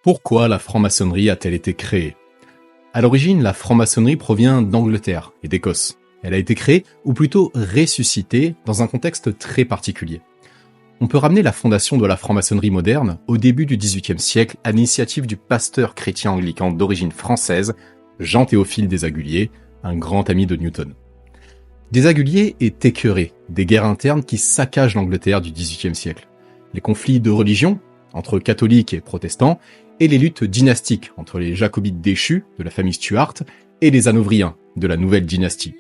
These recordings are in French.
Pourquoi la franc-maçonnerie a-t-elle été créée? À l'origine, la franc-maçonnerie provient d'Angleterre et d'Écosse. Elle a été créée, ou plutôt ressuscitée, dans un contexte très particulier. On peut ramener la fondation de la franc-maçonnerie moderne au début du XVIIIe siècle à l'initiative du pasteur chrétien anglican d'origine française, Jean-Théophile Desaguliers, un grand ami de Newton. Desaguliers est écœuré des guerres internes qui saccagent l'Angleterre du XVIIIe siècle. Les conflits de religion, entre catholiques et protestants, et les luttes dynastiques entre les jacobites déchus de la famille Stuart et les hanovriens de la nouvelle dynastie.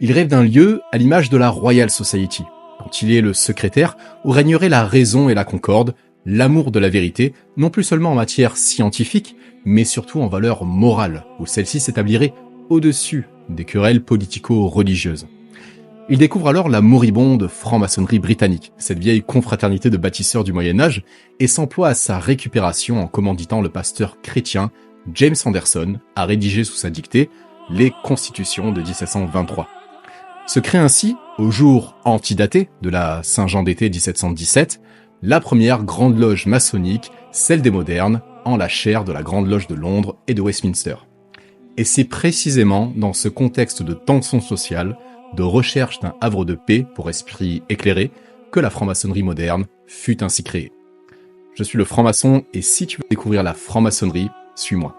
Il rêve d'un lieu à l'image de la Royal Society, dont il est le secrétaire, où régnerait la raison et la concorde, l'amour de la vérité, non plus seulement en matière scientifique, mais surtout en valeur morale, où celle-ci s'établirait au-dessus des querelles politico-religieuses. Il découvre alors la moribonde franc-maçonnerie britannique, cette vieille confraternité de bâtisseurs du Moyen-Âge, et s'emploie à sa récupération en commanditant le pasteur chrétien James Anderson à rédiger sous sa dictée les Constitutions de 1723. Se crée ainsi, au jour antidaté de la Saint-Jean d'été 1717, la première grande loge maçonnique, celle des modernes, en la chair de la Grande Loge de Londres et de Westminster. Et c'est précisément dans ce contexte de tension sociale, de recherche d'un havre de paix pour esprits éclairés, que la franc-maçonnerie moderne fut ainsi créée. Je suis le franc-maçon et si tu veux découvrir la franc-maçonnerie, suis-moi.